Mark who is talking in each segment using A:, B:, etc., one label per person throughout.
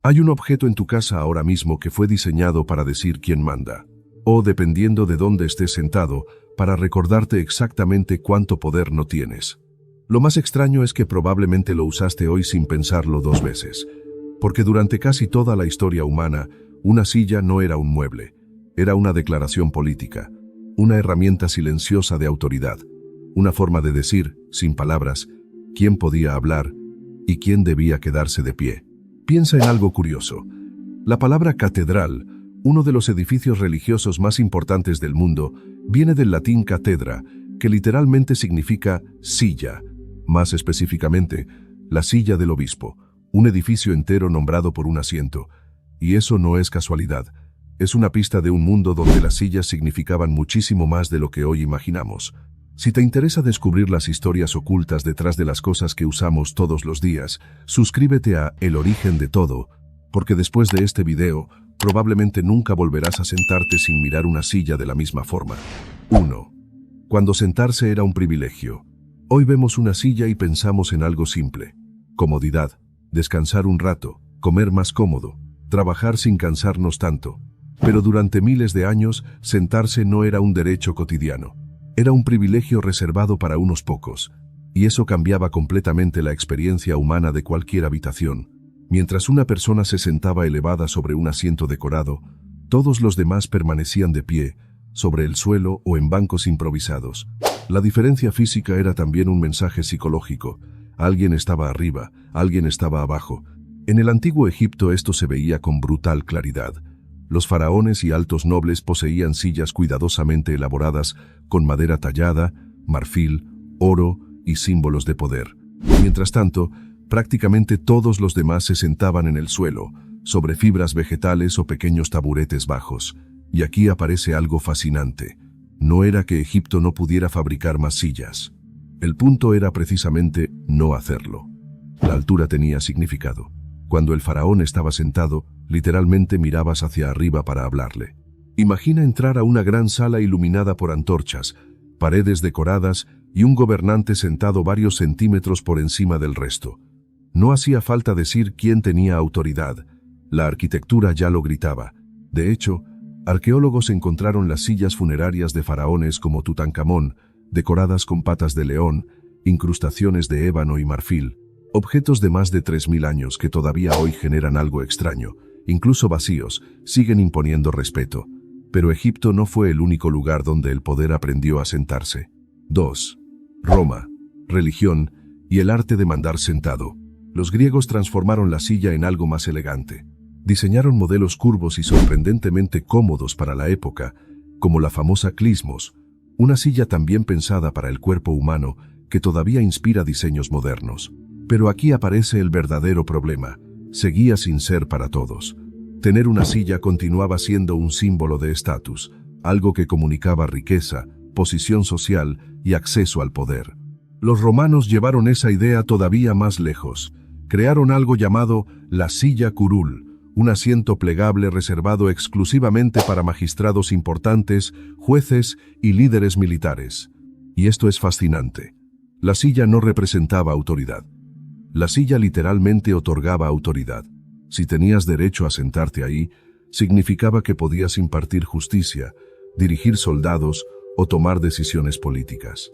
A: Hay un objeto en tu casa ahora mismo que fue diseñado para decir quién manda, o dependiendo de dónde estés sentado, para recordarte exactamente cuánto poder no tienes. Lo más extraño es que probablemente lo usaste hoy sin pensarlo 2 veces, porque durante casi toda la historia humana, una silla no era un mueble, era una declaración política, una herramienta silenciosa de autoridad, una forma de decir, sin palabras, quién podía hablar y quién debía quedarse de pie. Piensa en algo curioso. La palabra catedral, uno de los edificios religiosos más importantes del mundo, viene del latín catedra, que literalmente significa silla. Más específicamente, la silla del obispo, un edificio entero nombrado por un asiento. Y eso no es casualidad. Es una pista de un mundo donde las sillas significaban muchísimo más de lo que hoy imaginamos. Si te interesa descubrir las historias ocultas detrás de las cosas que usamos todos los días, suscríbete a El Origen de Todo, porque después de este video, probablemente nunca volverás a sentarte sin mirar una silla de la misma forma. 1. Cuando sentarse era un privilegio. Hoy vemos una silla y pensamos en algo simple. Comodidad, descansar un rato, comer más cómodo, trabajar sin cansarnos tanto. Pero durante miles de años, sentarse no era un derecho cotidiano. Era un privilegio reservado para unos pocos, y eso cambiaba completamente la experiencia humana de cualquier habitación. Mientras una persona se sentaba elevada sobre un asiento decorado, todos los demás permanecían de pie, sobre el suelo o en bancos improvisados. La diferencia física era también un mensaje psicológico. Alguien estaba arriba, alguien estaba abajo. En el antiguo Egipto esto se veía con brutal claridad. Los faraones y altos nobles poseían sillas cuidadosamente elaboradas con madera tallada, marfil, oro y símbolos de poder. Mientras tanto, prácticamente todos los demás se sentaban en el suelo, sobre fibras vegetales o pequeños taburetes bajos. Y aquí aparece algo fascinante. No era que Egipto no pudiera fabricar más sillas. El punto era precisamente no hacerlo. La altura tenía significado. Cuando el faraón estaba sentado, literalmente mirabas hacia arriba para hablarle. Imagina entrar a una gran sala iluminada por antorchas, paredes decoradas y un gobernante sentado varios centímetros por encima del resto. No hacía falta decir quién tenía autoridad. La arquitectura ya lo gritaba. De hecho, arqueólogos encontraron las sillas funerarias de faraones como Tutankamón, decoradas con patas de león, incrustaciones de ébano y marfil, objetos de más de 3000 años que todavía hoy generan algo extraño, incluso vacíos, siguen imponiendo respeto. Pero Egipto no fue el único lugar donde el poder aprendió a sentarse. 2. Roma, religión y el arte de mandar sentado. Los griegos transformaron la silla en algo más elegante. Diseñaron modelos curvos y sorprendentemente cómodos para la época, como la famosa clismos, una silla también pensada para el cuerpo humano que todavía inspira diseños modernos. Pero aquí aparece el verdadero problema. Seguía sin ser para todos. Tener una silla continuaba siendo un símbolo de estatus, algo que comunicaba riqueza, posición social y acceso al poder. Los romanos llevaron esa idea todavía más lejos. Crearon algo llamado la silla curul, un asiento plegable reservado exclusivamente para magistrados importantes, jueces y líderes militares. Y esto es fascinante. La silla no representaba autoridad. La silla literalmente otorgaba autoridad. Si tenías derecho a sentarte ahí, significaba que podías impartir justicia, dirigir soldados o tomar decisiones políticas.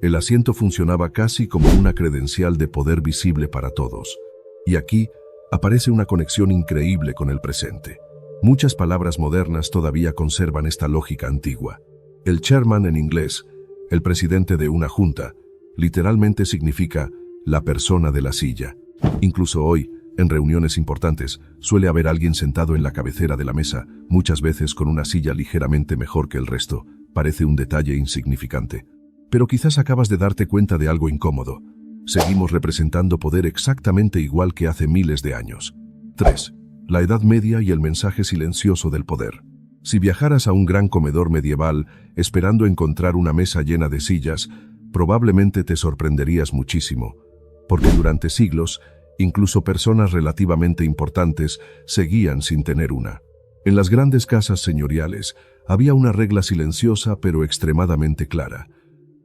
A: El asiento funcionaba casi como una credencial de poder visible para todos. Y aquí aparece una conexión increíble con el presente. Muchas palabras modernas todavía conservan esta lógica antigua. El chairman en inglés, el presidente de una junta, literalmente significa la persona de la silla. Incluso hoy, en reuniones importantes, suele haber alguien sentado en la cabecera de la mesa, muchas veces con una silla ligeramente mejor que el resto. Parece un detalle insignificante. Pero quizás acabas de darte cuenta de algo incómodo. Seguimos representando poder exactamente igual que hace miles de años. 3. La Edad Media y el mensaje silencioso del poder. Si viajaras a un gran comedor medieval esperando encontrar una mesa llena de sillas, probablemente te sorprenderías muchísimo. Porque durante siglos, incluso personas relativamente importantes seguían sin tener una. En las grandes casas señoriales había una regla silenciosa pero extremadamente clara.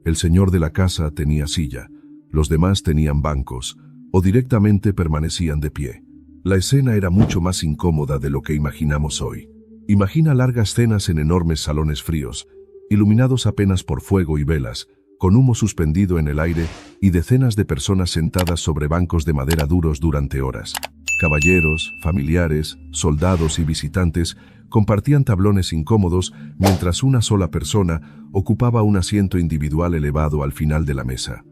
A: El señor de la casa tenía silla, los demás tenían bancos o directamente permanecían de pie. La escena era mucho más incómoda de lo que imaginamos hoy. Imagina largas cenas en enormes salones fríos, iluminados apenas por fuego y velas, con humo suspendido en el aire y decenas de personas sentadas sobre bancos de madera duros durante horas. Caballeros, familiares, soldados y visitantes compartían tablones incómodos mientras una sola persona ocupaba un asiento individual elevado al final de la mesa.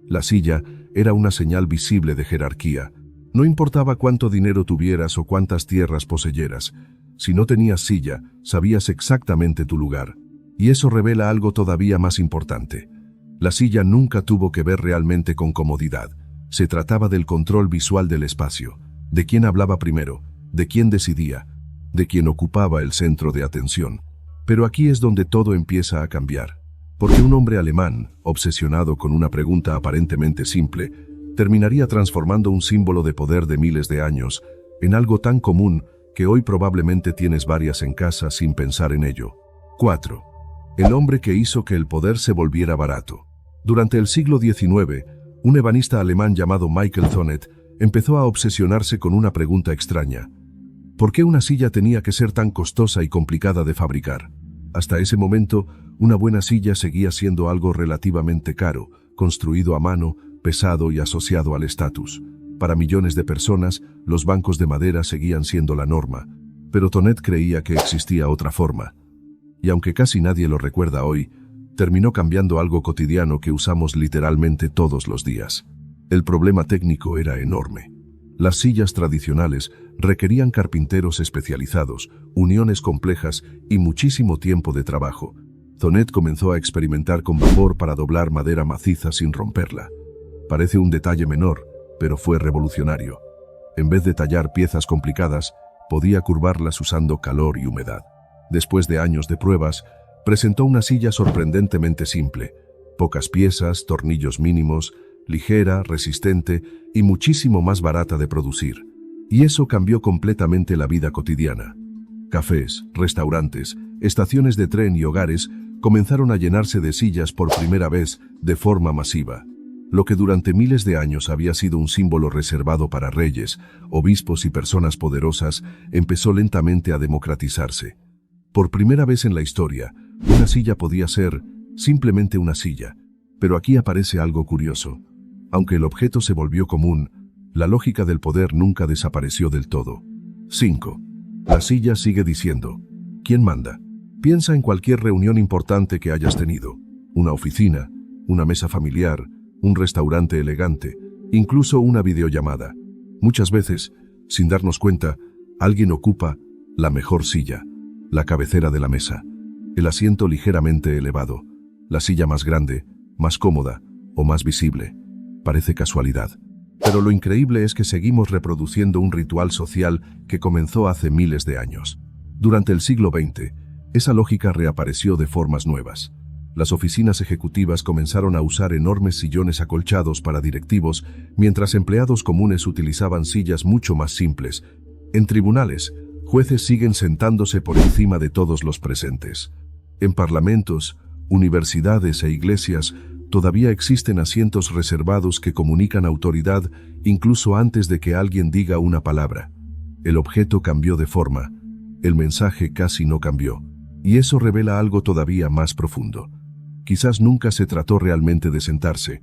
A: La silla era una señal visible de jerarquía. No importaba cuánto dinero tuvieras o cuántas tierras poseyeras. Si no tenías silla, sabías exactamente tu lugar. Y eso revela algo todavía más importante. La silla nunca tuvo que ver realmente con comodidad. Se trataba del control visual del espacio, de quién hablaba primero, de quién decidía, de quién ocupaba el centro de atención. Pero aquí es donde todo empieza a cambiar. Porque un hombre alemán, obsesionado con una pregunta aparentemente simple, terminaría transformando un símbolo de poder de miles de años en algo tan común que hoy probablemente tienes varias en casa sin pensar en ello. 4. El hombre que hizo que el poder se volviera barato. Durante el siglo XIX, un ebanista alemán llamado Michael Thonet empezó a obsesionarse con una pregunta extraña. ¿Por qué una silla tenía que ser tan costosa y complicada de fabricar? Hasta ese momento, una buena silla seguía siendo algo relativamente caro, construido a mano, pesado y asociado al estatus. Para millones de personas, los bancos de madera seguían siendo la norma, pero Thonet creía que existía otra forma. Y aunque casi nadie lo recuerda hoy, terminó cambiando algo cotidiano que usamos literalmente todos los días. El problema técnico era enorme. Las sillas tradicionales requerían carpinteros especializados, uniones complejas y muchísimo tiempo de trabajo. Thonet comenzó a experimentar con vapor para doblar madera maciza sin romperla. Parece un detalle menor, pero fue revolucionario. En vez de tallar piezas complicadas, podía curvarlas usando calor y humedad. Después de años de pruebas, presentó una silla sorprendentemente simple, pocas piezas, tornillos mínimos, ligera, resistente y muchísimo más barata de producir. Y eso cambió completamente la vida cotidiana. Cafés, restaurantes, estaciones de tren y hogares comenzaron a llenarse de sillas por primera vez de forma masiva. Lo que durante miles de años había sido un símbolo reservado para reyes, obispos y personas poderosas, empezó lentamente a democratizarse. Por primera vez en la historia, una silla podía ser simplemente una silla. Pero aquí aparece algo curioso. Aunque el objeto se volvió común, la lógica del poder nunca desapareció del todo. 5. La silla sigue diciendo, ¿quién manda? Piensa en cualquier reunión importante que hayas tenido. Una oficina, una mesa familiar, un restaurante elegante, incluso una videollamada. Muchas veces, sin darnos cuenta, alguien ocupa la mejor silla, la cabecera de la mesa, el asiento ligeramente elevado, la silla más grande, más cómoda o más visible. Parece casualidad. Pero lo increíble es que seguimos reproduciendo un ritual social que comenzó hace miles de años. Durante el siglo XX, esa lógica reapareció de formas nuevas. Las oficinas ejecutivas comenzaron a usar enormes sillones acolchados para directivos, mientras empleados comunes utilizaban sillas mucho más simples. En tribunales, jueces siguen sentándose por encima de todos los presentes. En parlamentos, universidades e iglesias, todavía existen asientos reservados que comunican autoridad incluso antes de que alguien diga una palabra. El objeto cambió de forma, el mensaje casi no cambió, y eso revela algo todavía más profundo. Quizás nunca se trató realmente de sentarse,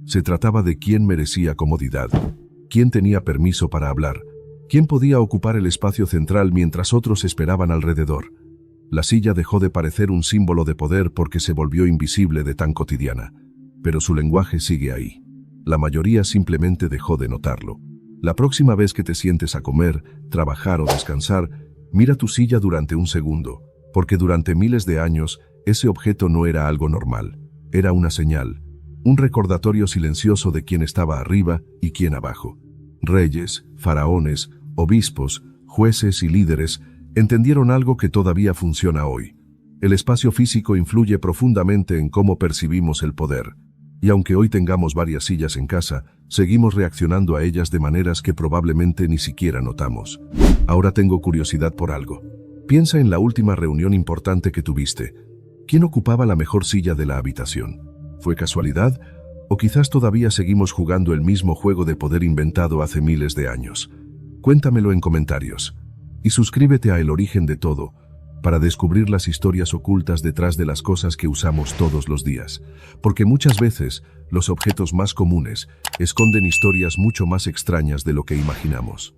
A: se trataba de quién merecía comodidad, quién tenía permiso para hablar, quién podía ocupar el espacio central mientras otros esperaban alrededor. La silla dejó de parecer un símbolo de poder porque se volvió invisible de tan cotidiana. Pero su lenguaje sigue ahí. La mayoría simplemente dejó de notarlo. La próxima vez que te sientes a comer, trabajar o descansar, mira tu silla durante un segundo, porque durante miles de años ese objeto no era algo normal. Era una señal, un recordatorio silencioso de quién estaba arriba y quién abajo. Reyes, faraones, obispos, jueces y líderes entendieron algo que todavía funciona hoy. El espacio físico influye profundamente en cómo percibimos el poder. Y aunque hoy tengamos varias sillas en casa, seguimos reaccionando a ellas de maneras que probablemente ni siquiera notamos. Ahora tengo curiosidad por algo. Piensa en la última reunión importante que tuviste. ¿Quién ocupaba la mejor silla de la habitación? ¿Fue casualidad? ¿O quizás todavía seguimos jugando el mismo juego de poder inventado hace miles de años? Cuéntamelo en comentarios. Y suscríbete a El Origen de Todo para descubrir las historias ocultas detrás de las cosas que usamos todos los días. Porque muchas veces los objetos más comunes esconden historias mucho más extrañas de lo que imaginamos.